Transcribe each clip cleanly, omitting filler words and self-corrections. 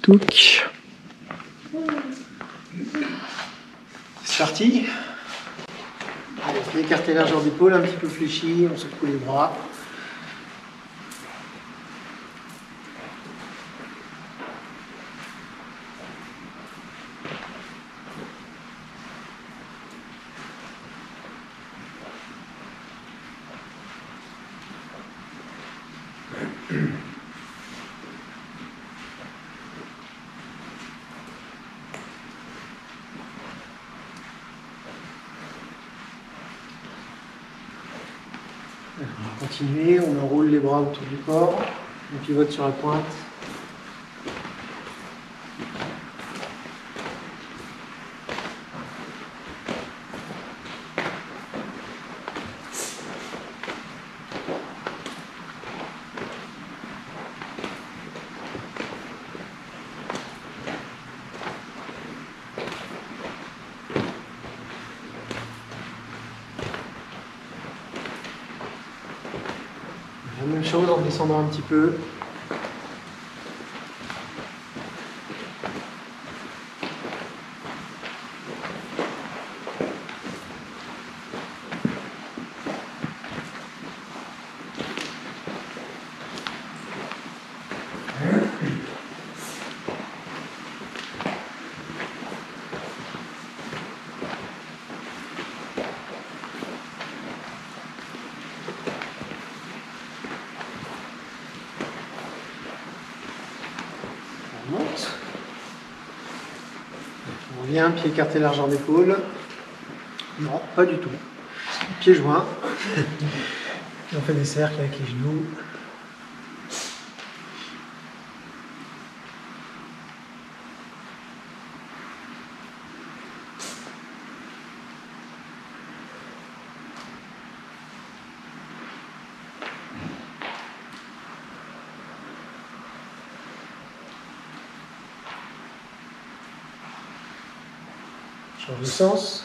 Touc. C'est parti. Écarter largeur d'épaule, un petit peu fléchi, on secoue les bras. On va continuer, on enroule les bras autour du corps, on pivote sur la pointe. La même chose en descendant un petit peu. On monte. On revient, pied écarté, largeur d'épaule. Non, pas du tout. Pieds joints. Et on fait des cercles avec les genoux. Change de sens.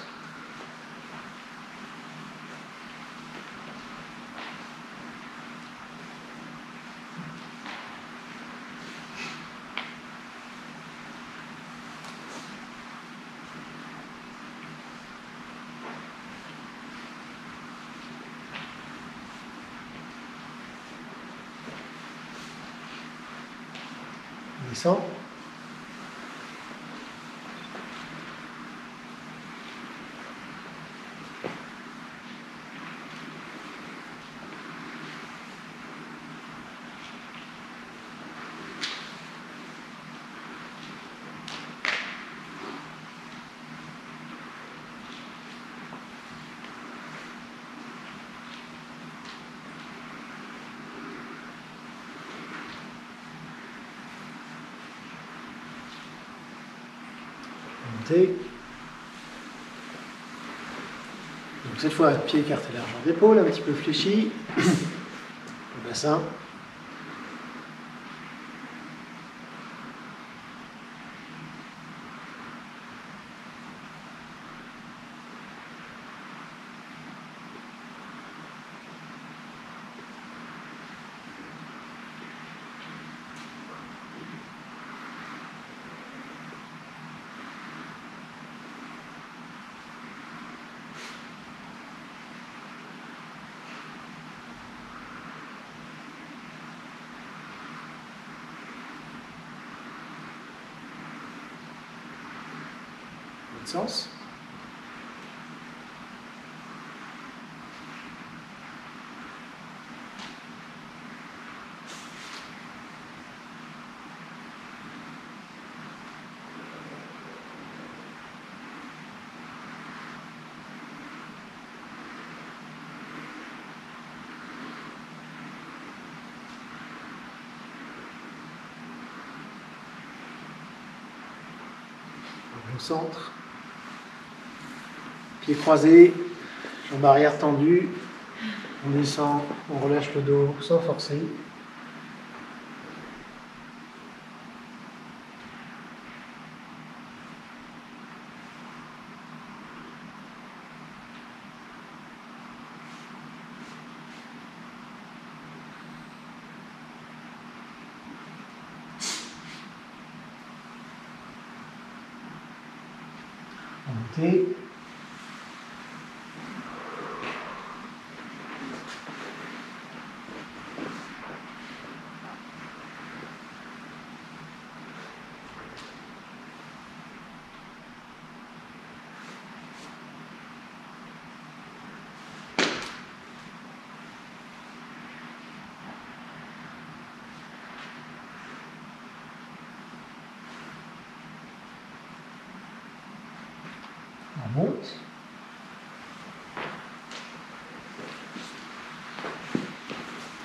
On descend. Monter. Donc cette fois, pied écarté, largeur d'épaule, un petit peu fléchi. Le bassin. Sens. Au centre. Pieds croisés, jambes arrière tendues. On descend, on relâche le dos sans forcer. côté. On monte.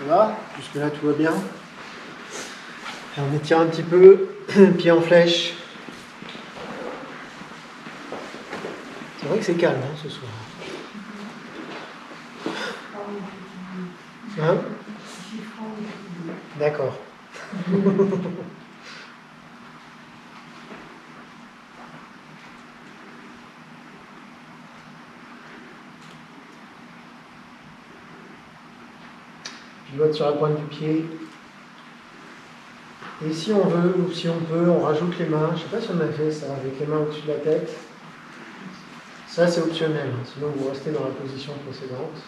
Voilà, jusque-là tout va bien. Et on étire un petit peu, pied en flèche. C'est vrai que c'est calme hein, ce soir. Hein? D'accord. Pivote sur la pointe du pied. Et si on veut, ou si on peut, on rajoute les mains. Je ne sais pas si on a fait ça avec les mains au-dessus de la tête. Ça, c'est optionnel. Sinon, vous restez dans la position précédente.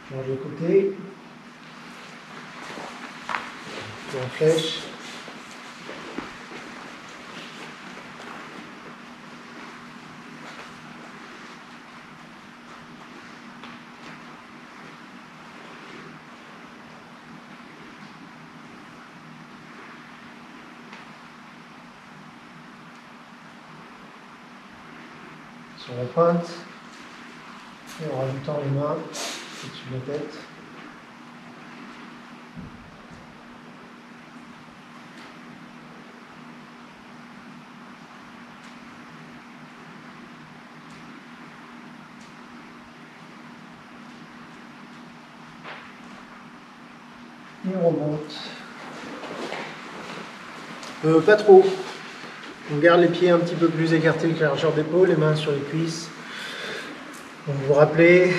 Change de côté. Pied en flèche. Sur la pointe, et en rajoutant les mains au-dessus de la tête. Et on remonte. Pas trop. On garde les pieds un petit peu plus écartés que la largeur d'épaule, les mains sur les cuisses. Donc vous vous rappelez,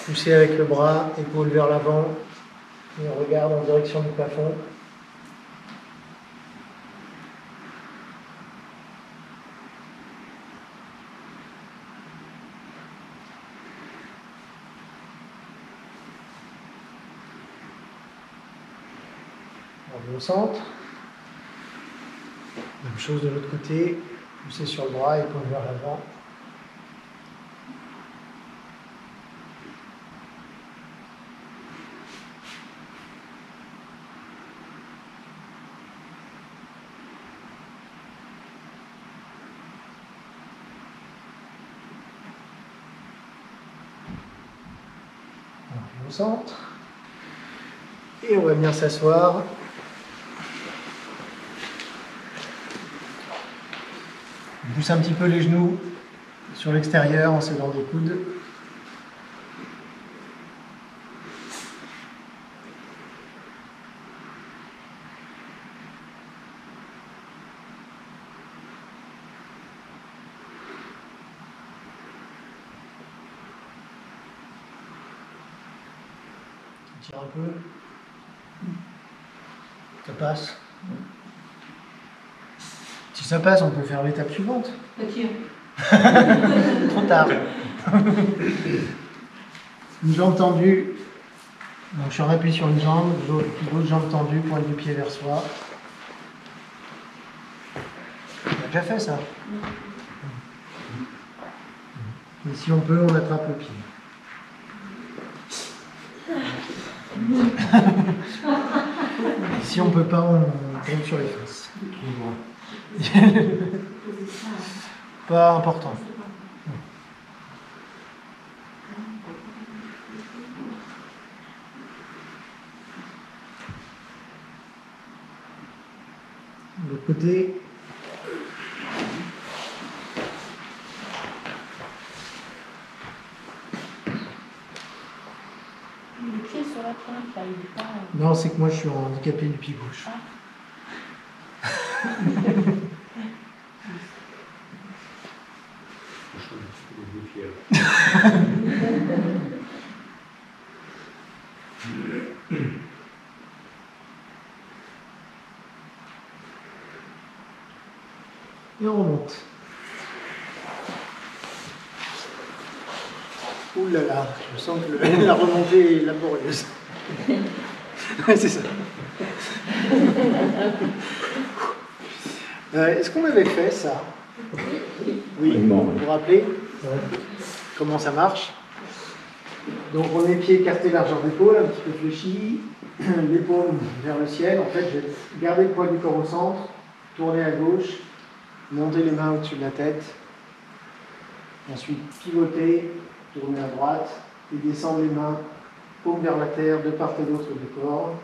poussez avec le bras, épaule vers l'avant, et on regarde en direction du plafond. On revient au centre. Même chose de l'autre côté, poussez sur le bras, épaule vers l'avant. On revient au centre. Et on va venir s'asseoir. On pousse un petit peu les genoux sur l'extérieur en s'aidant des coudes. On tire un peu. Ça passe. Si ça passe, on peut faire l'étape suivante. Trop tard. Une jambe tendue. Donc je appuie sur une jambe, l'autre jambe tendue, pointe du pied vers soi. On a déjà fait ça. Et si on peut, on attrape le pied. Et si on peut pas, on tombe sur les fesses. Pas important. De l'autre côté. Le pied sur la pointe, là, il est pas... Non, c'est que moi je suis handicapé du pied gauche. Et on remonte. Ouh là là, je sens que la remontée est laborieuse. Ouais, c'est ça. Est-ce qu'on avait fait ça? Oui, vous vous rappelez comment ça marche? Donc on est pieds écartés, largeur d'épaule, un petit peu fléchi, les paumes vers le ciel. En fait, je vais garder le poids du corps au centre, tourner à gauche, monter les mains au-dessus de la tête, ensuite pivoter, tourner à droite et descendre les mains, paumes vers la terre, de part et d'autre du corps.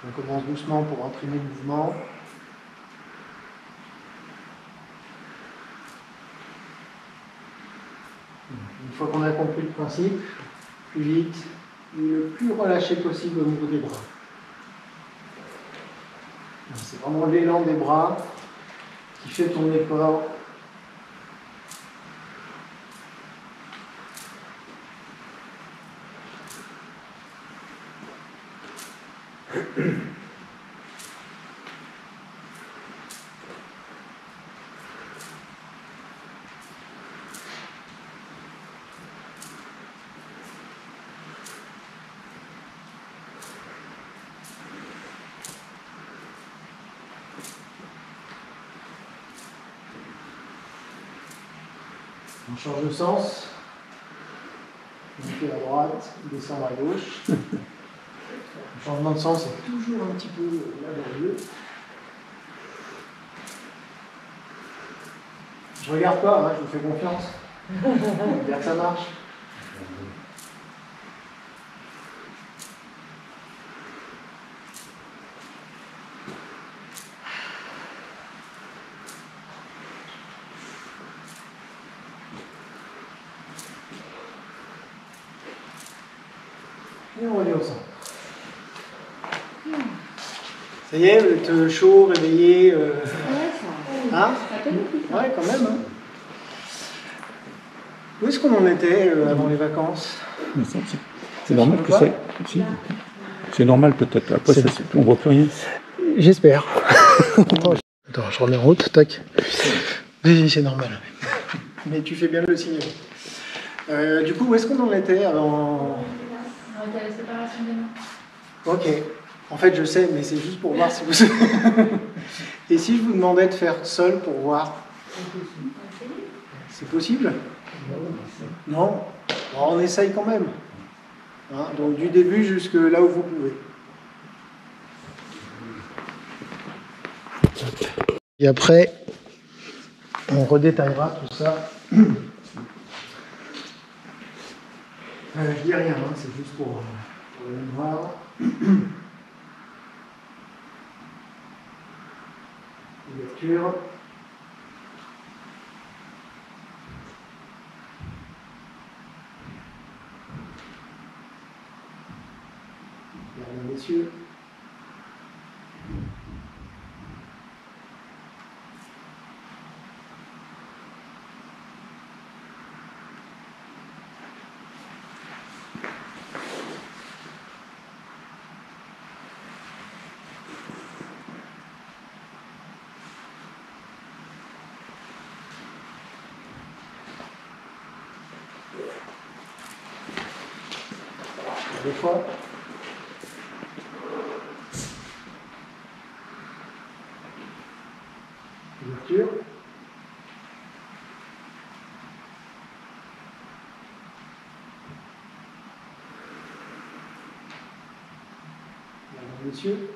Donc on commence doucement pour entraîner le mouvement. Une fois qu'on a compris le principe, plus vite et le plus relâché possible au niveau des bras. C'est vraiment l'élan des bras qui fait tourner le corps. On change de sens. On fait à droite, descend à gauche. Le changement de sens est toujours un petit peu laborieux. Je regarde pas, hein, je vous fais confiance. Bien que ça marche. Et on revient au centre. Ça y est, vous êtes chaud, réveillé. Hein? Ouais, quand même. Hein. Où est-ce qu'on en était avant les vacances? C'est normal que ça. C'est normal peut-être. Après, on voit plus rien. J'espère. Attends, je remets en route, tac. Oui, c'est normal. Mais tu fais bien le signaler. Du coup, où est-ce qu'on en était avant? On était à la séparation des mains. Ok. En fait, je sais, mais c'est juste pour voir si vous... Et si je vous demandais de faire seul pour voir? C'est possible? Non? Alors, on essaye quand même. Hein, donc du début jusque là où vous pouvez. Et après, on redétaillera tout ça. Je dis rien, hein, c'est juste pour le mémoire. Ouverture. Mesdames, messieurs. Deux fois. Ouverture. Mesdames, messieurs.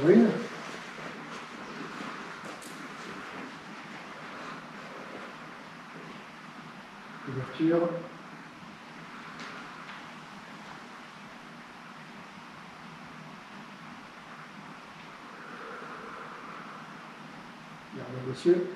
Une. Ouverture. Mesdames, messieurs.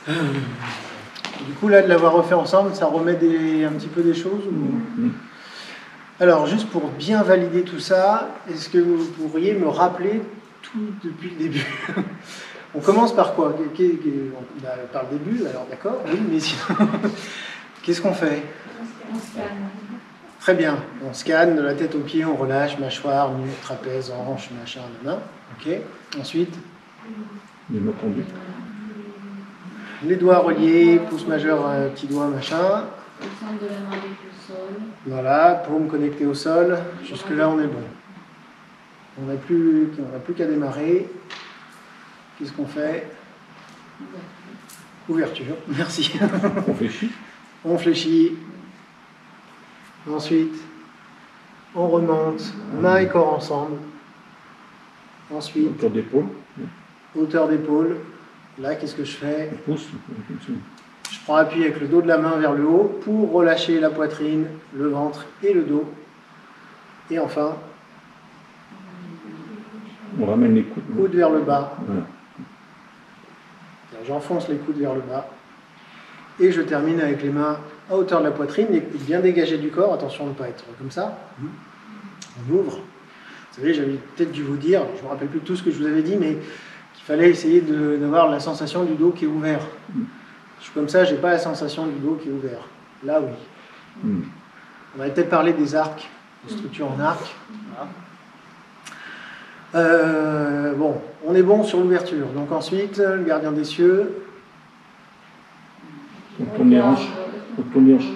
Du coup, là, de l'avoir refait ensemble, ça remet un petit peu des choses ou... Alors, juste pour bien valider tout ça, est-ce que vous pourriez me rappeler tout depuis le début? On commence par quoi? Par le début, alors d'accord, oui, mais sinon, qu'est-ce qu'on fait? On scanne. Très bien, on scanne de la tête aux pieds, on relâche, mâchoire, nuque, trapèze, hanche, machin, nana. Ok, ensuite, Les mains tendues. les doigts reliés, pouce majeur, petit doigt, machin. Le centre de la main avec le sol. Voilà, paume connectée au sol. Jusque-là, on est bon. On n'a plus qu'à démarrer. Qu'est-ce qu'on fait? Ouverture, merci. On fléchit. On fléchit. Ensuite, on remonte, main et corps ensemble. Ensuite, Autour d'épaule. hauteur d'épaule. Là, qu'est-ce que je fais? On pousse. Je prends appui avec le dos de la main vers le haut pour relâcher la poitrine, le ventre et le dos. Et enfin, On ramène les coudes. coude vers le bas. Voilà. J'enfonce les coudes vers le bas. Et je termine avec les mains à hauteur de la poitrine et bien dégagées du corps. Attention de ne pas être comme ça. On ouvre. Vous savez, j'avais peut-être dû vous dire, je ne me rappelle plus tout ce que je vous avais dit, mais qu'il fallait essayer d'avoir la sensation du dos qui est ouvert. Je suis comme ça, je n'ai pas la sensation du dos qui est ouvert. Là, oui. On avait peut-être parlé des arcs, des structures en arc. Voilà. Bon, on est bon sur l'ouverture. Donc ensuite, le gardien des cieux. On tourne les hanches. On tourne les hanches.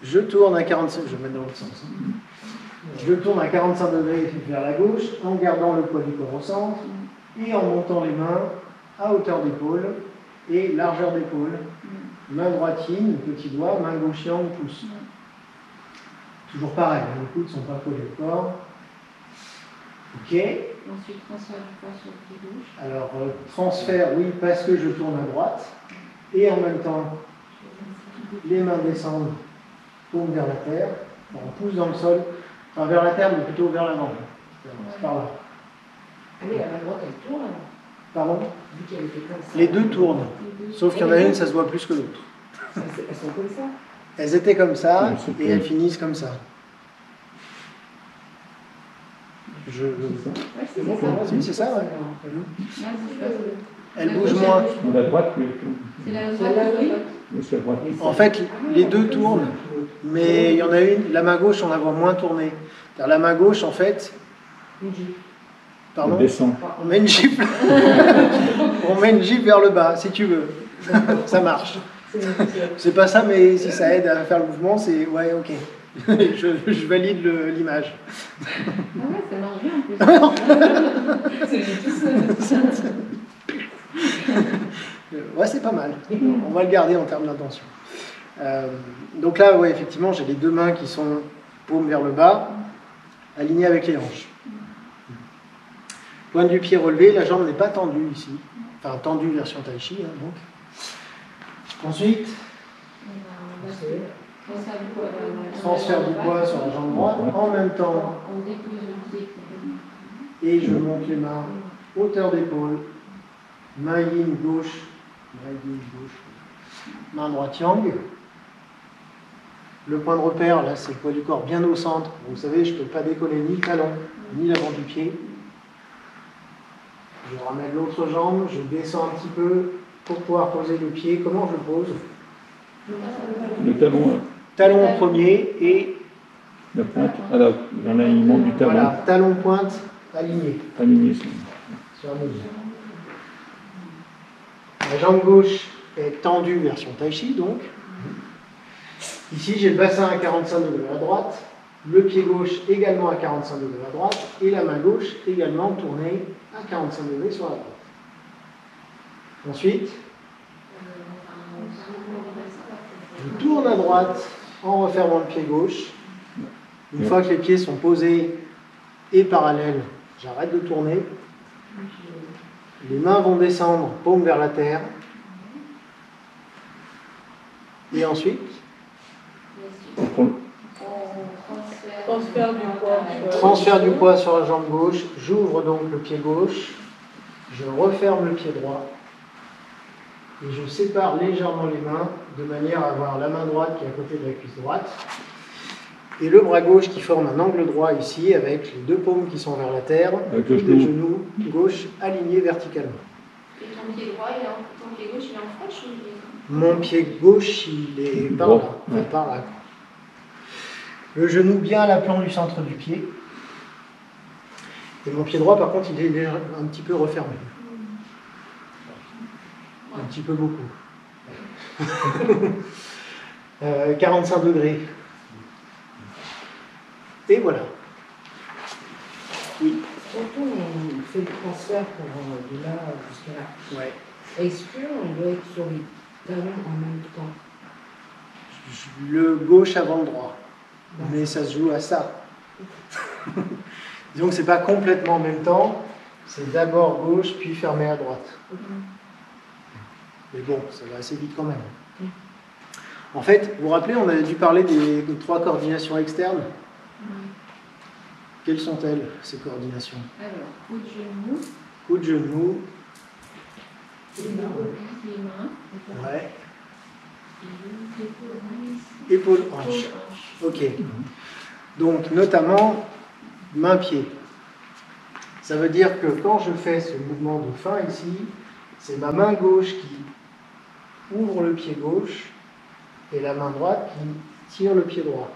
Je tourne à 45, je vais mettre dans l'autre sens. Je tourne à 45 degrés vers la gauche en gardant le poids du corps au centre et en montant les mains à hauteur d'épaule et largeur d'épaule. Main droite yin, petit doigt, main gauche yang, pouce. Toujours pareil, les coudes ne sont pas collés au corps. Ok. Ensuite, transfert du poids sur le pied gauche. Alors, transfert, oui, parce que je tourne à droite. Et en même temps, les mains descendent, paume vers la terre. On pousse dans le sol, enfin vers la terre, mais plutôt vers l'avant. C'est par là. Allez, à la droite, elle tourne. Pardon? Vu qu'elle était comme ça. Les deux tournent. Sauf qu'il y en a une, ça se voit plus que l'autre. Elles sont comme ça. Elles étaient comme ça Ouais, et elles finissent comme ça. Ouais, c'est ça. Si, c'est ça, ouais. Là, bouge pas. Elles bougent moins. La droite, C'est la C'est droite la ou oui. la gauche? c'est la droite. En fait, les deux tournent, mais il y en a une, la main gauche, on la voit moins tourner. C'est-à-dire la main gauche, en fait, Une jupe. On pardon, descend. on met une gifle. On met une gifle vers le bas, si tu veux. Ça marche. C'est pas ça, mais si ça aide à faire le mouvement, c'est ouais, ok. je valide l'image. Ah ouais, ça marche bien en plus. C'est lui tout seul. Ouais, c'est pas mal. On va le garder en termes d'intention. Donc là, ouais, effectivement, j'ai les deux mains qui sont paume vers le bas, alignées avec les hanches. Pointe du pied relevé, la jambe n'est pas tendue ici. Enfin, tendue version tai chi, hein, donc. Ensuite, transfert du poids sur la jambe droite, en même temps, On dépose le pied. et je monte les mains, hauteur d'épaule, main yin gauche, main droite yang. Le point de repère, là, c'est le poids du corps bien au centre. Vous savez, je ne peux pas décoller ni le talon, ni l'avant du pied. Je ramène l'autre jambe, je descends un petit peu pour pouvoir poser le pied. Comment je le pose? Le talon, Talon en premier et la pointe, dans l'alignement du talon. voilà, talon pointe aligné Aligné. sur la mesure. La jambe gauche est tendue version tai chi donc. Ici j'ai le bassin à 45 degrés à droite, le pied gauche également à 45 degrés à droite et la main gauche également tournée à 45 degrés sur la droite. Ensuite, je tourne à droite en refermant le pied gauche. Une fois que les pieds sont posés et parallèles, j'arrête de tourner. Les mains vont descendre, paume vers la terre. Et ensuite, Transfert du poids. transfert du poids sur la jambe gauche. J'ouvre donc le pied gauche. Je referme le pied droit. et je sépare légèrement les mains de manière à avoir la main droite qui est à côté de la cuisse droite et le bras gauche qui forme un angle droit ici avec les deux paumes qui sont vers la terre Avec et le le genou. genou gauche aligné verticalement. Et ton pied droit, ton pied gauche, il est en franche ou il est... Mon pied gauche, il est par là, Droit, ouais. enfin, par là. Le genou bien à l'aplomb du centre du pied. Et mon pied droit, par contre, il est un petit peu refermé. Un petit peu beaucoup. 45 degrés. Et voilà. Oui. Quand on fait le transfert pour de là jusqu'à là, Ouais. est-ce qu'on doit être sur les talons en même temps? Le gauche avant le droit. Mais ça se joue à ça. Disons que c'est pas complètement en même temps. C'est d'abord gauche, puis fermé à droite. Mais bon, ça va assez vite quand même. En fait, vous vous rappelez, on avait dû parler des 3 coordinations externes. Quelles sont-elles, ces coordinations? Alors, coup de genou, Coup de genou, les mains, ouais, l'épaule, épaule, hanche. Ok. Donc, notamment, main-pied. Ça veut dire que quand je fais ce mouvement de fin ici, c'est ma main gauche qui ouvre le pied gauche et la main droite qui tire le pied droit.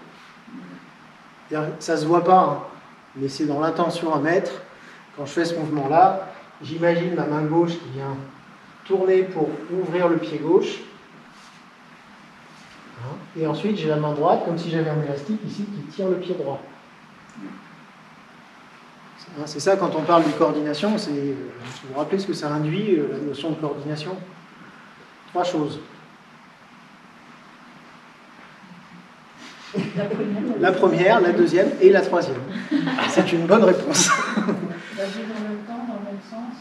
Ça se voit pas, hein, mais c'est dans l'intention à mettre. Quand je fais ce mouvement-là, j'imagine ma main gauche qui vient tourner pour ouvrir le pied gauche. Hein, et ensuite, j'ai la main droite, comme si j'avais un élastique ici, qui tire le pied droit. C'est ça, quand on parle de coordination, vous vous rappelez ce que ça induit, la notion de coordination? 3 choses. La première, la deuxième et la troisième. C'est une bonne réponse. Ça bouge en même temps, dans le même sens.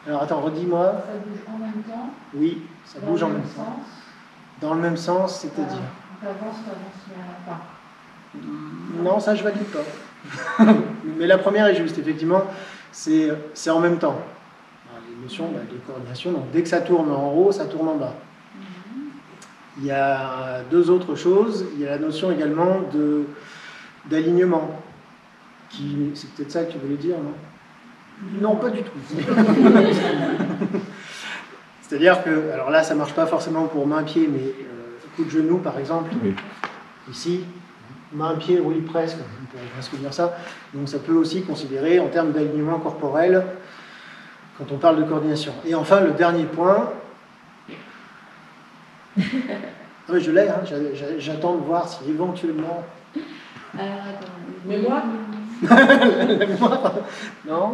Alors attends, redis-moi. Ça bouge en même temps. Oui, ça bouge en même temps. sens. Dans le même sens, c'est-à-dire? T'avances pas. Non, ça je valide pas. Mais la première est juste, effectivement, c'est en même temps. Les notions de coordination, donc dès que ça tourne en haut, ça tourne en bas. Il y a 2 autres choses. Il y a la notion également d'alignement. C'est peut-être ça que tu voulais dire, non? Non, pas du tout. C'est-à-dire que, alors là, ça ne marche pas forcément pour main-pied, mais coup de genou, par exemple, Oui. ici, main-pied, oui, presque, on pourrait presque dire ça. Donc ça peut aussi considérer en termes d'alignement corporel quand on parle de coordination. Et enfin, le dernier point, ah oui, je l'ai, hein, j'attends de voir si éventuellement... Attends. Mémoire. La mémoire, non,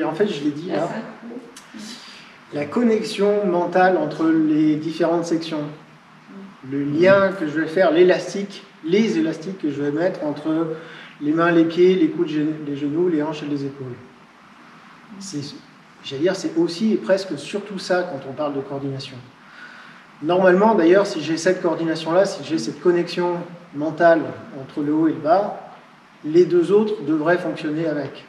en fait, je l'ai dit là. La connexion mentale entre les différentes sections. Le lien que je vais faire, les élastiques que je vais mettre entre les mains, les pieds, les coudes, les genoux, les hanches et les épaules. J'allais dire, c'est aussi et presque surtout ça quand on parle de coordination. Normalement, d'ailleurs, si j'ai cette coordination-là, si j'ai cette connexion mentale entre le haut et le bas, les 2 autres devraient fonctionner avec.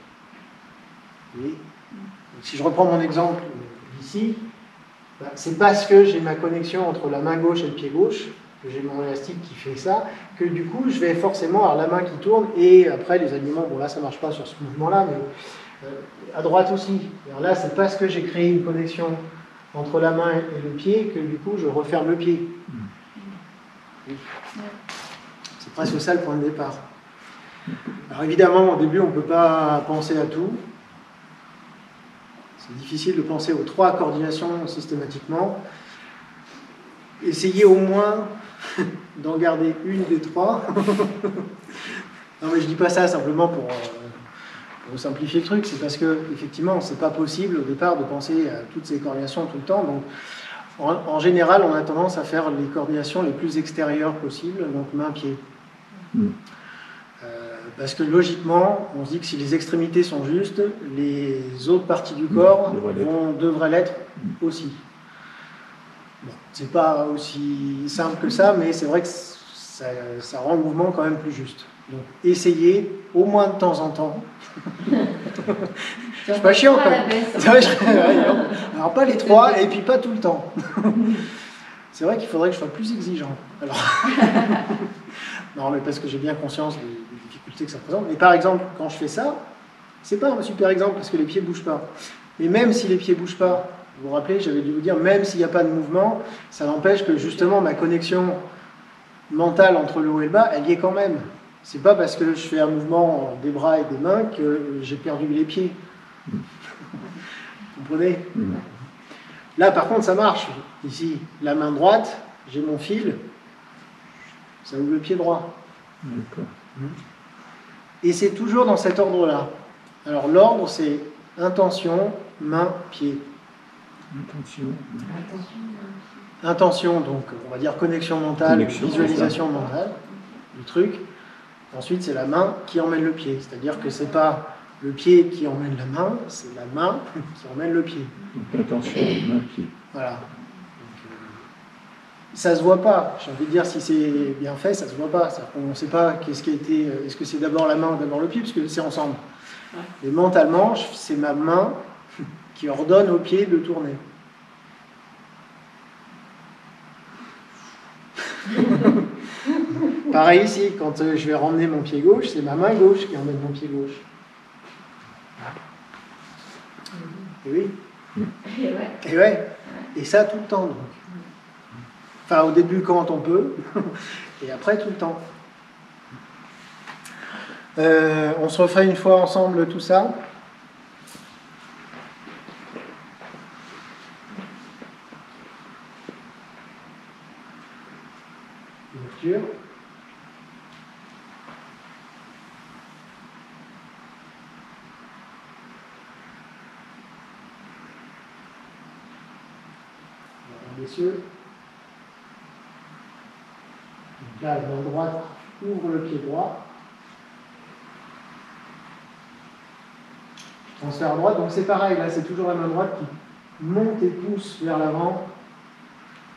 Oui. Donc, si je reprends mon exemple ici, c'est parce que j'ai ma connexion entre la main gauche et le pied gauche, que j'ai mon élastique qui fait ça, que du coup, je vais forcément avoir la main qui tourne et après les alignements, bon là, ça ne marche pas sur ce mouvement-là, mais à droite aussi. Alors là, c'est parce que j'ai créé une connexion entre la main et le pied que du coup, je referme le pied. Oui. C'est presque ça le point de départ. Alors évidemment, au début, on ne peut pas penser à tout. C'est difficile de penser aux 3 coordinations systématiquement. Essayez au moins d'en garder une des 3. Non, mais je ne dis pas ça simplement pour simplifier le truc, c'est parce que effectivement, c'est pas possible au départ de penser à toutes ces coordinations tout le temps. Donc, en général, on a tendance à faire les coordinations les plus extérieures possibles, donc main-pied. Parce que logiquement, on se dit que si les extrémités sont justes, les autres parties du corps devraient l'être aussi. Bon, c'est pas aussi simple que ça, mais c'est vrai que ça rend le mouvement quand même plus juste. Donc, essayez, au moins de temps en temps, Je suis pas chiant pas quand la même. baisse. C'est vrai, alors pas les 3 et puis pas tout le temps. C'est vrai qu'il faudrait que je sois plus exigeant. Alors... non, mais parce que j'ai bien conscience des difficultés que ça présente. Mais par exemple, quand je fais ça, c'est pas un super exemple parce que les pieds ne bougent pas. Mais même si les pieds ne bougent pas, vous vous rappelez, j'avais dû vous dire, même s'il n'y a pas de mouvement, ça n'empêche que justement ma connexion mentale entre le haut et le bas, elle y est quand même. C'est pas parce que je fais un mouvement des bras et des mains que j'ai perdu les pieds. Vous comprenez? Là, par contre, ça marche. Ici, la main droite, j'ai mon fil, ça ouvre le pied droit. D'accord. Et c'est toujours dans cet ordre-là. Alors, l'ordre, c'est intention, main, pied. Intention, donc, on va dire connexion mentale, visualisation mentale, du truc. Ensuite, c'est la main qui emmène le pied. C'est-à-dire que c'est pas le pied qui emmène la main, c'est la main qui emmène le pied. Donc, attention, main, pied. Voilà. Donc, ça se voit pas. J'ai envie de dire, si c'est bien fait, ça se voit pas. On ne sait pas qu'est-ce qui a été. Est-ce que c'est d'abord la main ou d'abord le pied, parce que c'est ensemble. Et mentalement, c'est ma main qui ordonne au pied de tourner. Pareil ici, quand je vais ramener mon pied gauche, c'est ma main gauche qui emmène mon pied gauche. Et oui. Et ouais. Et ça tout le temps donc. Enfin au début quand on peut, et après tout le temps. On se refait une fois ensemble tout ça. Ouverture. Messieurs. Donc là, la main droite ouvre le pied droit. Transfert à droite, donc c'est pareil, là c'est toujours la main droite qui monte et pousse vers l'avant,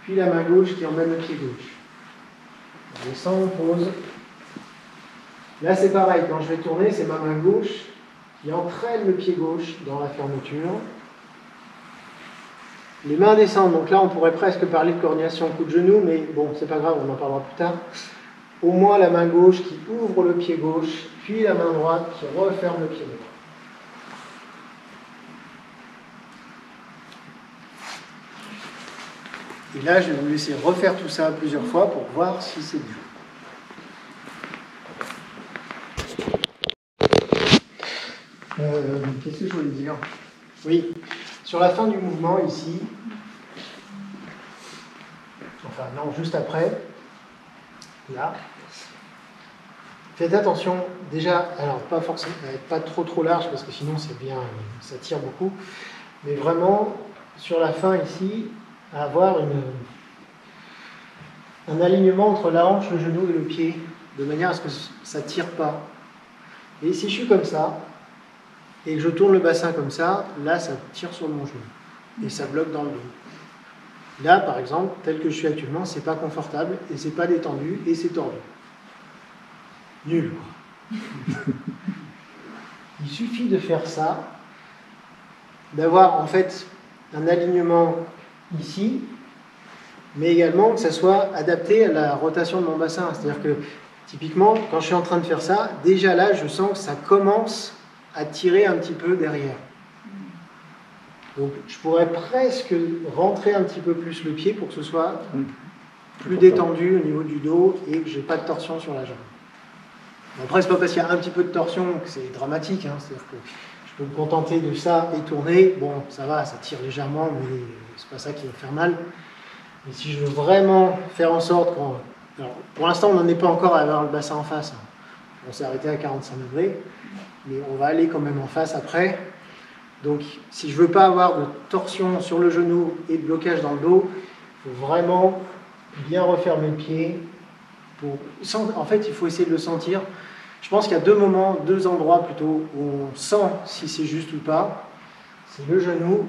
puis la main gauche qui emmène le pied gauche. On descend, on pose. Là c'est pareil, quand je vais tourner, c'est ma main gauche qui entraîne le pied gauche dans la fermeture. Les mains descendent, donc là on pourrait presque parler de coordination coup de genou, mais bon, c'est pas grave, on en parlera plus tard. Au moins la main gauche qui ouvre le pied gauche, puis la main droite qui referme le pied droit. Et là, je vais vous laisser refaire tout ça plusieurs fois pour voir si c'est bien. Qu'est-ce que je voulais dire? Oui, sur la fin du mouvement, ici, enfin non, juste après, là, faites attention, déjà, alors pas forcément, pas trop large, parce que sinon c'est bien, ça tire beaucoup, mais vraiment, sur la fin ici, à avoir un alignement entre la hanche, le genou et le pied, de manière à ce que ça ne tire pas. Et si je suis comme ça, et que je tourne le bassin comme ça, là ça tire sur mon genou, et ça bloque dans le dos. Là, par exemple, tel que je suis actuellement, c'est pas confortable, et c'est pas détendu, et c'est tordu. Nul. Il suffit de faire ça, d'avoir en fait un alignement ici, mais également que ça soit adapté à la rotation de mon bassin. C'est-à-dire que, typiquement, quand je suis en train de faire ça, déjà là, je sens que ça commence à tirer un petit peu derrière. Donc, je pourrais presque rentrer un petit peu plus le pied pour que ce soit plus détendu au niveau du dos et que je n'ai pas de torsion sur la jambe. Après, c'est pas parce qu'il y a un petit peu de torsion que c'est dramatique, hein. C'est-à-dire que je peux me contenter de ça et tourner. Bon, ça va, ça tire légèrement, mais c'est pas ça qui va faire mal. Mais si je veux vraiment faire en sorte qu'on... Alors, pour l'instant, on n'en est pas encore à avoir le bassin en face. On s'est arrêté à 45 degrés, mais on va aller quand même en face après. Donc, si je veux pas avoir de torsion sur le genou et de blocage dans le dos, il faut vraiment bien refermer le pied. En fait, il faut essayer de le sentir. Je pense qu'il y a deux endroits plutôt où on sent si c'est juste ou pas. C'est le genou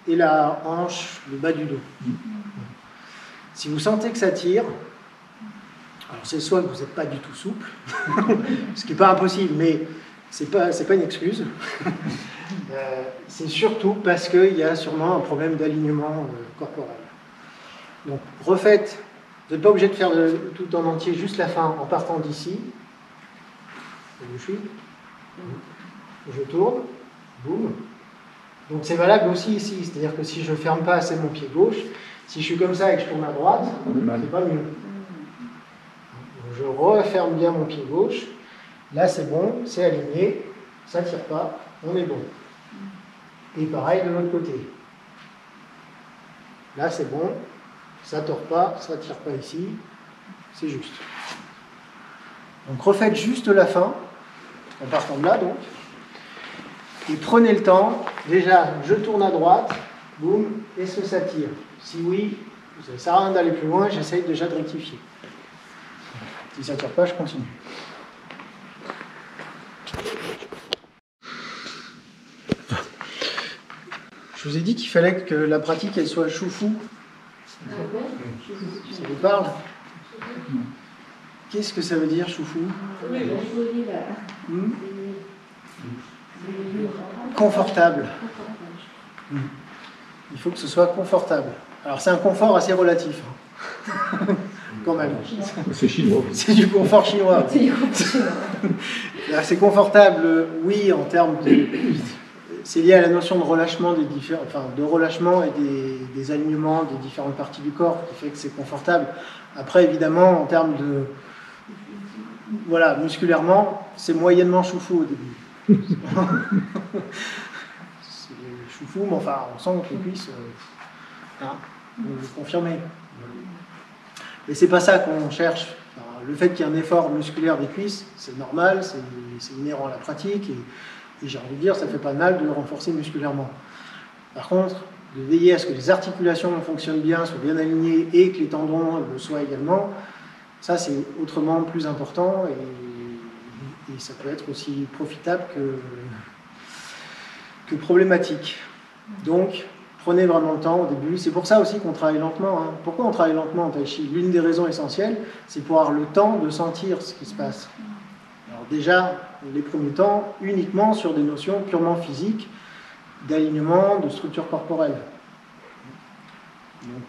et la hanche, le bas du dos. Si vous sentez que ça tire, alors c'est soit que vous n'êtes pas du tout souple, ce qui n'est pas impossible, mais ce n'est pas une excuse. C'est surtout parce qu'il y a sûrement un problème d'alignement corporel. Donc, refaites. Vous n'êtes pas obligé de faire tout en entier, juste la fin, en partant d'ici. Je suis. Je tourne. Boum. Donc, c'est valable aussi ici. C'est-à-dire que si je ne ferme pas assez mon pied gauche, si je suis comme ça et que je tourne à droite, c'est pas mieux. Donc, je referme bien mon pied gauche. Là, c'est bon, c'est aligné. Ça ne tire pas. On est bon. Et pareil de l'autre côté. Là, c'est bon. Ça ne tord pas, ça ne tire pas ici. C'est juste. Donc, refaites juste la fin, en partant de là, donc. Et prenez le temps. Déjà, je tourne à droite. Boum. Est-ce que ça tire? Si oui, ça ne sert à rien d'aller plus loin. J'essaye déjà de rectifier. Si ça ne tire pas, je continue. Je vous ai dit qu'il fallait que la pratique elle soit chou-fou. Ça vous parle? Qu'est-ce que ça veut dire chou-fou? Confortable. Il faut que ce soit confortable. Alors c'est un confort assez relatif. Quand même. C'est chinois. C'est du confort chinois. C'est confortable, oui, en termes de... C'est lié à la notion de relâchement de relâchement et des alignements des différentes parties du corps qui fait que c'est confortable. Après, évidemment, en termes de... Voilà, musculairement, c'est moyennement chou-fou au début. C'est chou-fou, mais enfin, on sent que les cuisses... vous le confirmez. Mais c'est pas ça qu'on cherche. Enfin, le fait qu'il y ait un effort musculaire des cuisses, c'est normal, c'est inhérent à la pratique. Et j'ai envie de dire, ça ne fait pas de mal de le renforcer musculairement. Par contre, de veiller à ce que les articulations fonctionnent bien, soient bien alignées et que les tendons le soient également, ça c'est autrement plus important et ça peut être aussi profitable que problématique. Donc, prenez vraiment le temps au début. C'est pour ça aussi qu'on travaille lentement. Pourquoi on travaille lentement en Tai Chi? L'une des raisons essentielles, c'est pour avoir le temps de sentir ce qui se passe. Alors déjà, les premiers temps, uniquement sur des notions purement physiques, d'alignement, de structure corporelle. Donc,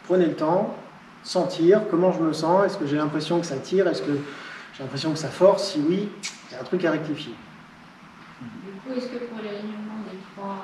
prenez le temps, sentir comment je me sens, est-ce que j'ai l'impression que ça tire, est-ce que j'ai l'impression que ça force, si oui, il y a un truc à rectifier. Du coup, est-ce que pour l'alignement des trois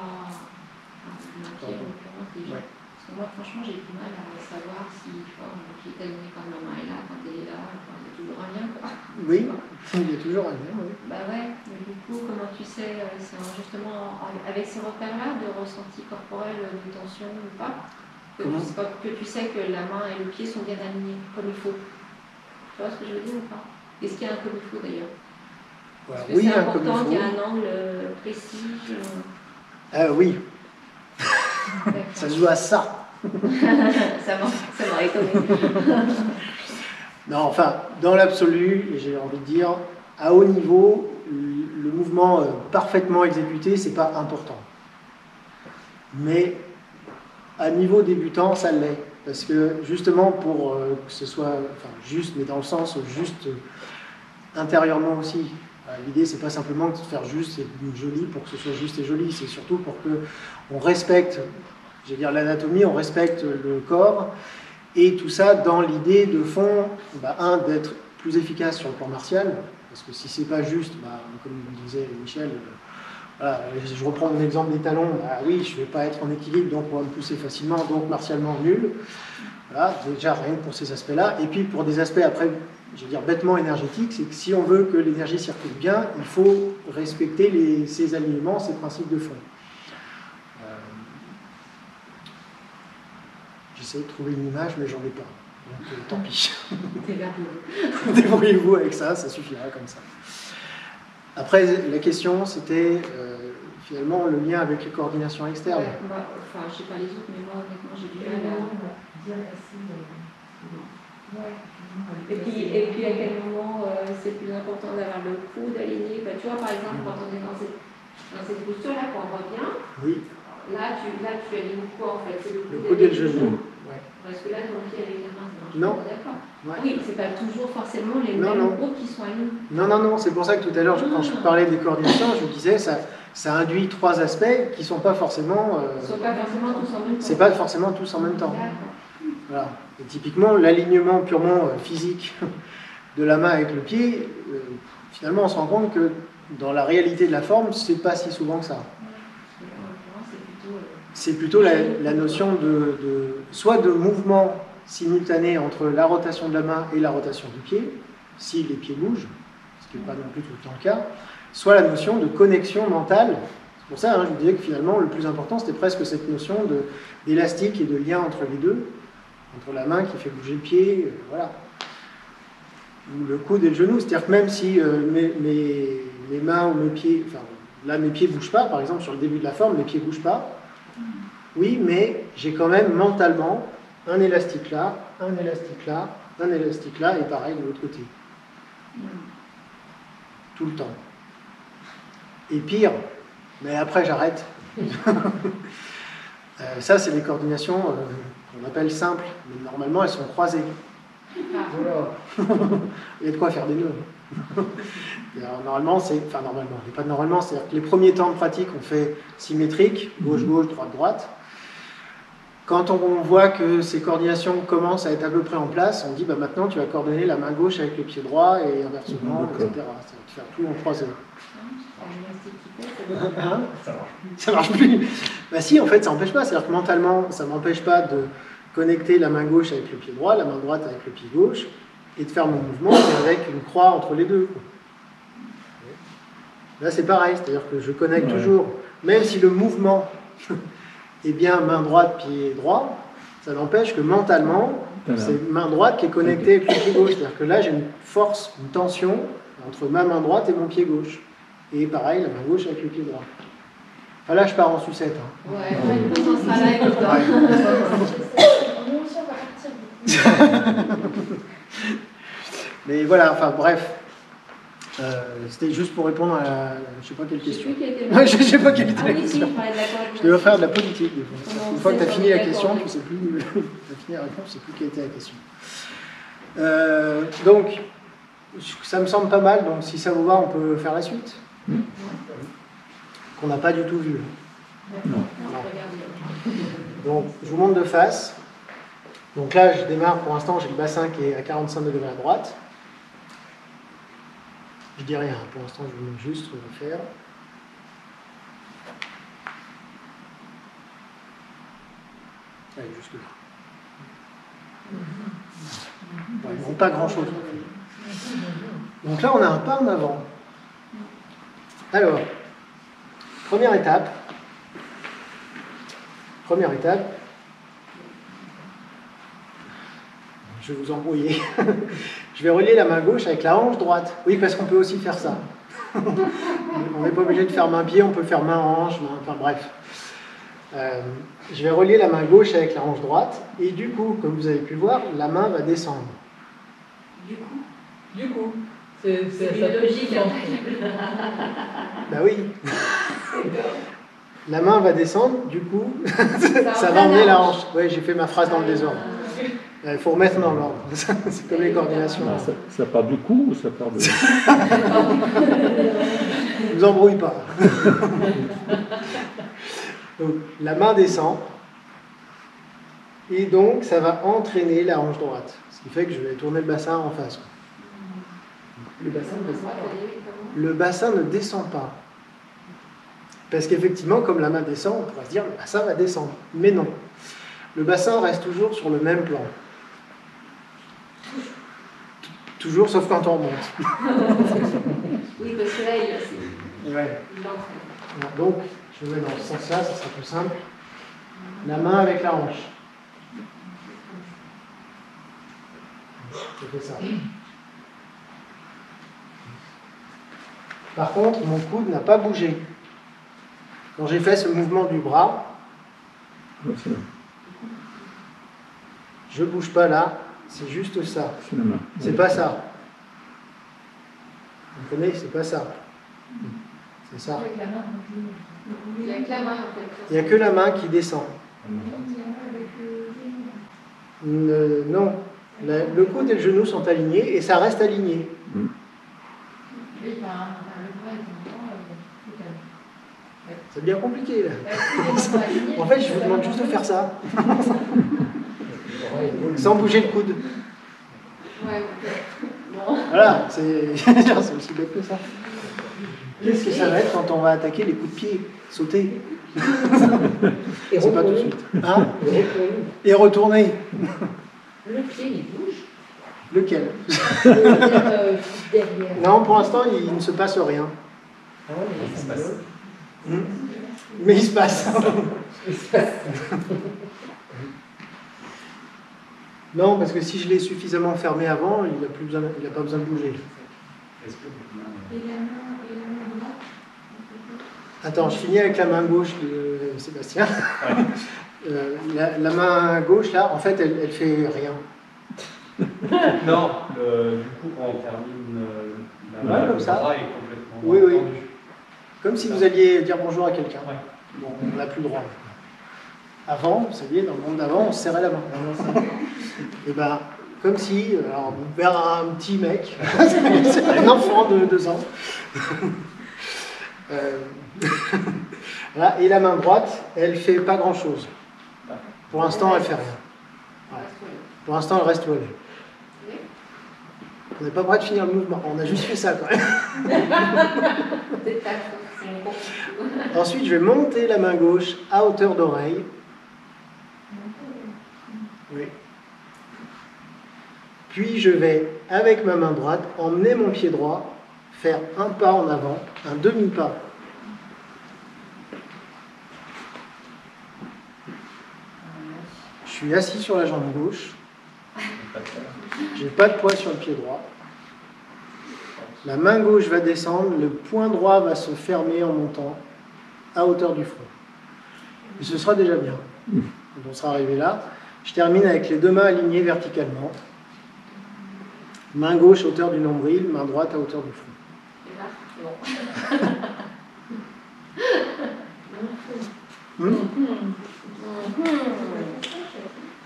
pieds, en l'occurrence déjà, parce que moi franchement j'ai du mal à savoir si mon pied est aligné quand ma main est là, quand elle est là, il y a toujours un lien quoi. Oui, il y a toujours un lien, oui. Bah ouais, mais du coup, comment tu sais, c'est justement avec ces repères-là de ressenti corporel, de tension ou pas, que tu sais que la main et le pied sont bien alignés comme il faut. Tu vois ce que je veux dire ou pas? Est-ce qu'il y a un comme il faut d'ailleurs? Parce que Oui, c'est important qu'il y ait un angle précis. Oui. Ça se joue à ça. Ça m'a étonné. Non, enfin, dans l'absolu, j'ai envie de dire, à haut niveau, le mouvement parfaitement exécuté, c'est pas important. Mais à niveau débutant, ça l'est. Parce que justement, pour que ce soit, enfin, juste, mais dans le sens juste intérieurement aussi. L'idée, c'est pas simplement de faire juste et joli pour que ce soit juste et joli, c'est surtout pour qu'on respecte, je veux dire, l'anatomie, on respecte le corps, et tout ça dans l'idée de fond, d'être plus efficace sur le plan martial, parce que si c'est pas juste, comme disait Michel, voilà, je reprends mon exemple des talons, oui, je vais pas être en équilibre, donc on va me pousser facilement, donc martialement nul. Voilà, déjà rien que pour ces aspects-là, et puis pour des aspects après, je veux dire bêtement énergétiques, c'est que si on veut que l'énergie circule bien, il faut respecter ces alignements, ces principes de fond. J'essaie de trouver une image, mais j'en ai pas. Donc tant pis. Débrouillez-vous avec ça, ça suffira comme ça. Après, la question, c'était finalement le lien avec les coordinations externes. Ouais, enfin, je sais pas les autres, mais moi, honnêtement, j'ai du mal à... Et puis à quel moment c'est plus important d'avoir le coude aligné? Tu vois, par exemple, quand on est dans cette posture-là, quand on revient, oui. là, tu alignes quoi en fait? C'est le coude et le genou. Ouais. Parce que là, ton pied avec la main, ça marche Non. pas, d'accord. Ouais. Oui, c'est pas toujours forcément les Non, mêmes non. groupes qui sont alignés. Non, c'est pour ça que tout à l'heure, quand je parlais des coordinations, je vous disais, ça induit 3 aspects qui ne sont pas forcément... Ils ne sont pas forcément tous en même temps. c'est pas forcément tous en même temps. D'accord. Voilà. Et typiquement, l'alignement purement physique de la main avec le pied, finalement, on se rend compte que dans la réalité de la forme, c'est pas si souvent que ça. C'est plutôt la notion soit de mouvement simultané entre la rotation de la main et la rotation du pied, si les pieds bougent, ce qui n'est pas non plus tout le temps le cas, soit la notion de connexion mentale. C'est pour ça, je vous disais que finalement, le plus important, c'était presque cette notion d'élastique et de lien entre les deux, entre la main qui fait bouger le pied, voilà. Ou le coude et le genou, c'est-à-dire que même si mes mains ou mes pieds, enfin là mes pieds ne bougent pas, par exemple sur le début de la forme, mes pieds ne bougent pas, oui, mais j'ai quand même mentalement un élastique là, un élastique là, un élastique là, et pareil de l'autre côté. Tout le temps. Et pire, mais après j'arrête. Ça, c'est des coordinations qu'on appelle simples, mais normalement elles sont croisées. Il y a de quoi faire des nœuds. Normalement, normalement, mais pas normalement, c'est-à-dire que les premiers temps de pratique, on fait symétrique, gauche-gauche, droite-droite. Quand on voit que ces coordinations commencent à être à peu près en place, on dit bah, maintenant tu vas coordonner la main gauche avec le pied droit et inversement, etc. Ça va te faire tout en croisé. Ça marche plus. Bah si, en fait, ça n'empêche pas. C'est-à-dire que mentalement, ça ne m'empêche pas de connecter la main gauche avec le pied droit, la main droite avec le pied gauche, et de faire mon mouvement avec une croix entre les deux. Là, c'est pareil, c'est-à-dire que je connecte toujours, même si le mouvement est bien main droite, pied droit, ça n'empêche que mentalement, c'est main droite qui est connectée avec le pied gauche. C'est-à-dire que là, j'ai une force, une tension entre ma main droite et mon pied gauche. Et pareil, la main gauche avec le pied droit. Enfin, là, je pars en sucette. Hein. Ouais, on sera là avec toi. Mais voilà, enfin bref. C'était juste pour répondre à je ne sais pas quelle question. Je ne sais pas quelle était la question. Je devais faire de la politique des fois. Une fois que tu as fini la question, tu ne sais plus, tu as fini la réponse, tu ne sais plus quelle était la question. Donc, ça me semble pas mal, donc si ça vous va, on peut faire la suite. Qu'on n'a pas du tout vu. Non. Donc, je vous montre de face. Donc là, je démarre, pour l'instant, j'ai le bassin qui est à 45 degrés à droite. Je dis rien, pour l'instant, je vous montre juste ce qu'on va faire. Allez, jusque là. Ouais, bon, pas grand-chose. Donc là, on a un pas en avant. Alors, première étape, je vais vous embrouiller. Je vais relier la main gauche avec la hanche droite. Oui, parce qu'on peut aussi faire ça. On n'est pas obligé de faire main-pied, on peut faire main-hanche, enfin bref. Je vais relier la main gauche avec la hanche droite, et du coup, comme vous avez pu le voir, la main va descendre. Du coup, c'est logique. Ben oui. La main va descendre, du coup, ça va emmener la hanche. Oui, j'ai fait ma phrase dans le désordre. Il faut remettre dans l'ordre. C'est comme les coordinations. Ça part du cou ou ça part de... Ne vous embrouille pas. Donc, la main descend. Et donc, ça va entraîner la hanche droite. Ce qui fait que je vais tourner le bassin en face. le bassin ne descend pas. Le bassin ne descend pas. Parce qu'effectivement, comme la main descend, on pourrait se dire le bassin va descendre. Mais non. Le bassin reste toujours sur le même plan. Toujours, sauf quand on remonte. Oui, parce que là, il Ouais. l'entraîne. Donc, je vais dans ce sens-là, ça sera plus simple. La main avec la hanche. Je fais ça. Par contre, mon coude n'a pas bougé. Quand j'ai fait ce mouvement du bras, je ne bouge pas là, c'est juste ça. C'est pas ça. Vous comprenez? C'est pas ça. C'est ça. Il n'y a que la main, en fait. Il n'y a que la main qui descend. Non. Le coude et le genou sont alignés et ça reste aligné. C'est bien compliqué là. En fait, je vous demande juste de faire ça. Sans bouger le coude. Voilà, c'est aussi bête que ça. Qu'est-ce que ça va être quand on va attaquer les coups de pied? Sauter. C'est pas tout de suite. Hein? Et retourner. Le pied, il bouge. Lequel? Derrière. Non, pour l'instant, il ne se passe rien. Ah ouais, mais ça se passe. Mais il se passe. Non, parce que si je l'ai suffisamment fermé avant, il n'a pas besoin de bouger. Attends, je finis avec la main gauche de Sébastien. La main gauche, là, en fait, elle fait rien. Non, du coup, quand on termine la main, comme ça. le bras est complètement Oui. tendu. Comme si vous alliez dire bonjour à quelqu'un. Ouais. Bon, on n'a plus le droit. Avant, vous saviez, dans le monde d'avant, on se serrait la main. Et ben, comme si, alors, vers un petit mec, un enfant de 2 ans. Voilà, et la main droite, elle fait pas grand chose. Pour l'instant, elle fait rien. Ouais. Pour l'instant, elle reste où elle est. On n'est pas prêt de finir le mouvement, on a juste fait ça quand même. Ensuite, je vais monter la main gauche à hauteur d'oreille. Oui. Puis je vais, avec ma main droite, emmener mon pied droit, faire un pas en avant, un demi-pas. Je suis assis sur la jambe gauche. J'ai pas de poids sur le pied droit. La main gauche va descendre, le poing droit va se fermer en montant à hauteur du front. Et ce sera déjà bien. Quand on sera arrivé là, je termine avec les 2 mains alignées verticalement. Main gauche à hauteur du nombril, main droite à hauteur du front.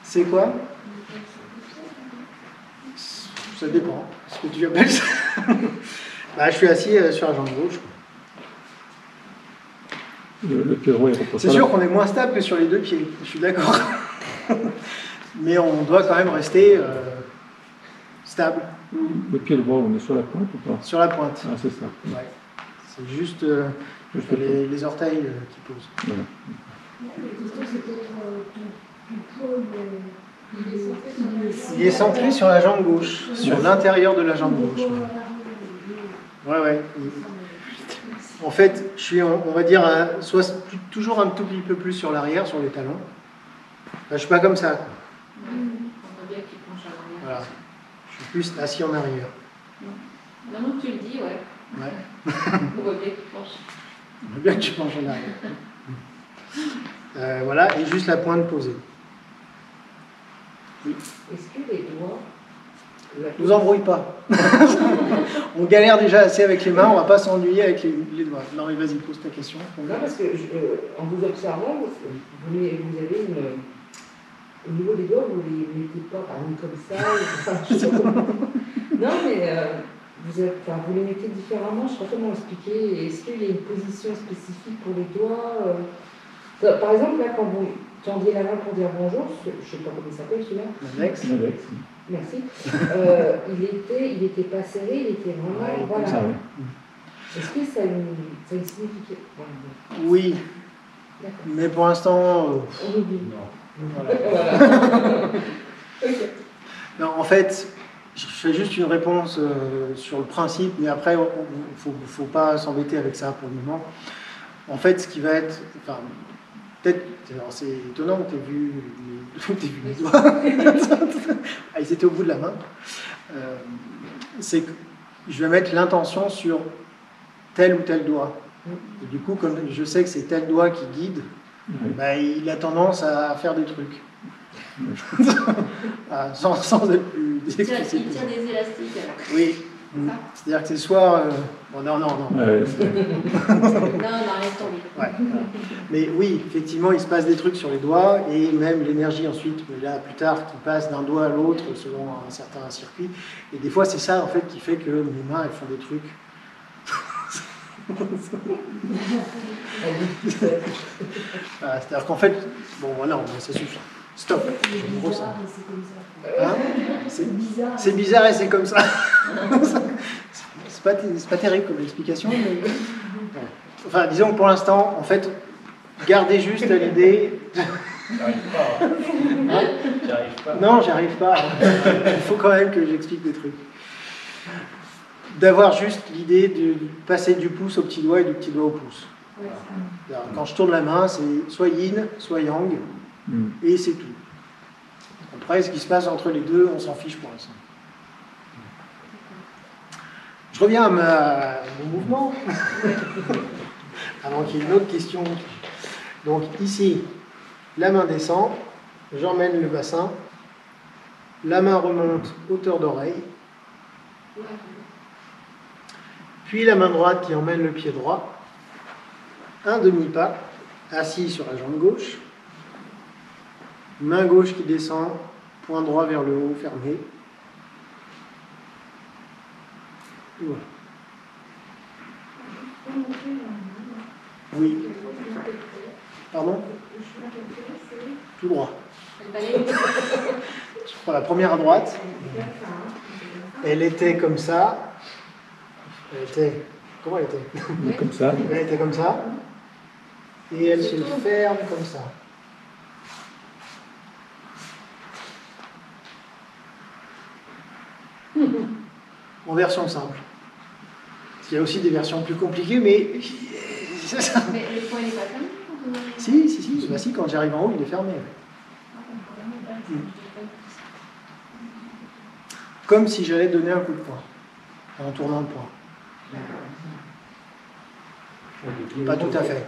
C'est quoi? Ça dépend. Ce que tu appelles ça. Bah, je suis assis sur la jambe gauche. Le pied droit, il repose. C'est sûr qu'on est moins stable que sur les 2 pieds, je suis d'accord. Mais on doit quand même rester stable. Le pied droit, on est sur la pointe ou pas? Sur la pointe. Ah, c'est ça. Ouais. C'est juste les orteils qui posent. Voilà. Il est centré sur la jambe gauche, sur l'intérieur de la jambe gauche. Ouais. En fait, je suis, on va dire, toujours un tout petit peu plus sur l'arrière, sur les talons. Là, je suis pas comme ça. Voilà. Je suis plus assis en arrière. Maintenant que tu le dis, ouais. On voit bien qu'il penche. On voit bien que tu penches en arrière. Voilà, et juste la pointe posée. Oui. Est-ce que les doigts... Ne nous embrouille pas. On galère déjà assez avec les mains, on ne va pas s'ennuyer avec les doigts. Non mais vas-y, pose ta question. Non, parce que en vous observant, vous avez au niveau des doigts, vous ne les mettez pas par exemple comme ça. Je sais pas comment. Non, mais vous les mettez différemment, je ne sais pas comment expliquer. Est-ce qu'il y a une position spécifique pour les doigts Par exemple, là, quand vous tendiez la main pour dire bonjour, je ne sais pas comment il s'appelle celui-là. L'index. Merci. Il était pas serré, il était vraiment... voilà. Ça, oui. Est-ce que ça a une signification? Oui, mais pour l'instant... On oublie. Voilà. Non, en fait, je fais juste une réponse sur le principe, mais après, il ne faut pas s'embêter avec ça pour le moment. En fait, ce qui va être... Enfin, peut-être... C'est étonnant que tu aies vu mes doigts. Ah, ils étaient au bout de la main. C'est que je vais mettre l'intention sur tel ou tel doigt. Et du coup, comme je sais que c'est tel doigt qui guide, bah, il a tendance à faire des trucs. sans être plus explicite. Il tient des élastiques. Oui, c'est ça? C'est-à-dire que c'est soit... bon, non. Non, laisse tomber. Ouais, voilà. Mais oui, effectivement, il se passe des trucs sur les doigts et même l'énergie ensuite, là plus tard, qui passe d'un doigt à l'autre selon un certain circuit. Et des fois, c'est ça en fait qui fait que mes mains, elles font des trucs. Voilà, c'est-à-dire qu'en fait, bon, voilà, ça suffit. Stop. En gros, ça. Hein, c'est bizarre et c'est comme ça. C'est pas terrible comme explication, mais... Ouais. Enfin, disons que pour l'instant, en fait, gardez juste à l'idée... J'arrive pas. Hein? J'arrive pas. Non, j'arrive pas. Il faut quand même que j'explique des trucs. D'avoir juste l'idée de passer du pouce au petit doigt et du petit doigt au pouce. Ouais, Alors, quand je tourne la main, c'est soit yin, soit yang, et c'est tout. Après, ce qui se passe entre les deux, on s'en fiche pour l'instant. Je reviens à mon mouvement, avant qu'il y ait une autre question. Donc ici, la main descend, j'emmène le bassin, la main remonte hauteur d'oreille, puis la main droite qui emmène le pied droit, un demi-pas, assis sur la jambe gauche, main gauche qui descend, poing droit vers le haut, fermé. Voilà. Oui. Pardon? Tout droit. Je prends la première à droite. Elle était comme ça. Elle était... Comment elle était? Comme ça. Elle était comme ça. Et elle se ferme comme ça. En version simple. Il y a aussi des versions plus compliquées, mais... Mais le point n'est pas fermé quand on arrive. Si. Bah, si, quand j'arrive en haut, il est fermé. Comme si j'allais donner un coup de poing, en tournant le poing. Pas tout à fait.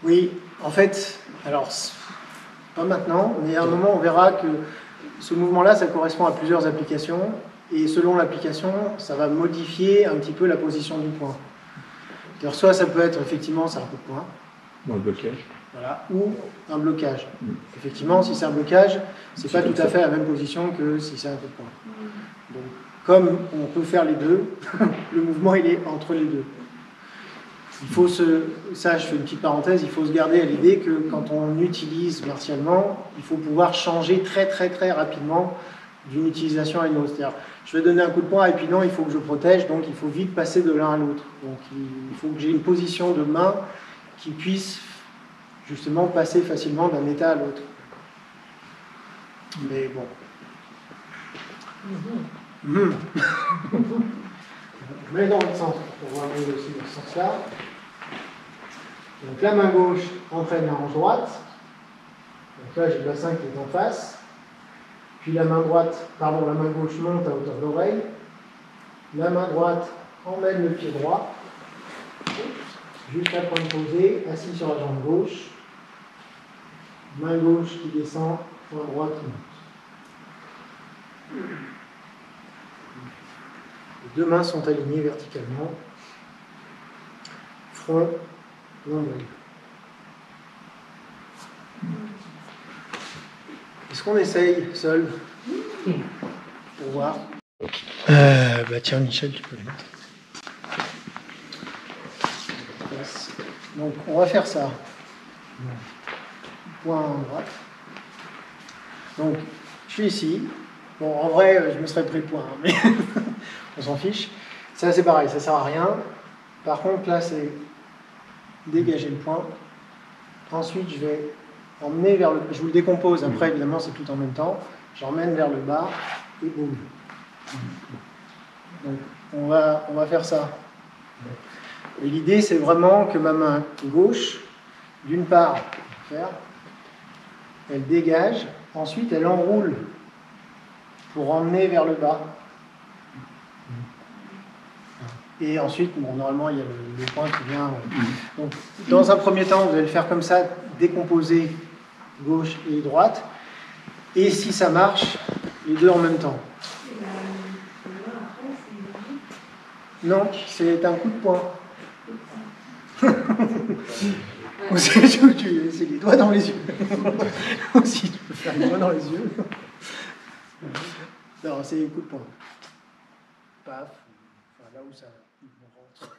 Oui, en fait, alors, pas maintenant, mais à un moment, on verra que ce mouvement-là, ça correspond à plusieurs applications, et selon l'application, ça va modifier un petit peu la position du poing. Alors, soit ça peut être, effectivement, c'est un coup de poing. Dans le blocage. Voilà, ou un blocage. Effectivement, si c'est un blocage, c'est pas tout à fait la même position que si c'est un coup de poing. Donc, comme on peut faire les deux, le mouvement il est entre les deux. Il faut ça je fais une petite parenthèse, il faut se garder à l'idée que quand on utilise martialement, il faut pouvoir changer très rapidement d'une utilisation à une autre. C'est-à-dire, je vais donner un coup de poing et puis non, il faut que je protège, donc il faut vite passer de l'un à l'autre. Donc il faut que j'ai une position de main qui puisse justement passer facilement d'un état à l'autre. Mais bon. Je mets dans l'autre sens pour voir mieux aussi dans ce sens-là. Donc la main gauche entraîne la hanche droite. Donc là j'ai le bassin qui est en face. Puis la main gauche monte à hauteur d'oreille. La main droite emmène le pied droit jusqu'à point posé, assis sur la jambe gauche. Main gauche qui descend, point droit qui monte. Les deux mains sont alignées verticalement. Front, nombril. Est-ce qu'on essaye seul pour voir? Bah tiens, Michel, tu peux le mettre. Donc, on va faire ça. Point droite. Donc, je suis ici. Bon, en vrai, je me serais pris le point, mais on s'en fiche. Ça, c'est pareil, ça sert à rien. Par contre, là, c'est dégager le point. Ensuite, je vais emmener vers le... Je vous le décompose, après, évidemment, c'est tout en même temps. J'emmène vers le bas, et boum. Donc, on va faire ça. Et l'idée, c'est vraiment que ma main gauche, d'une part, elle dégage, ensuite, elle enroule pour emmener vers le bas. Et ensuite, bon, normalement, il y a le point qui vient. Donc, dans un premier temps, vous allez le faire comme ça, décomposer gauche et droite. Et si ça marche, les deux en même temps. Non, c'est un coup de poing. Aussi, c'est les doigts dans les yeux. Aussi, tu peux faire les doigts dans les yeux. Non, c'est les coups de poing. Paf, enfin, là où ça rentre.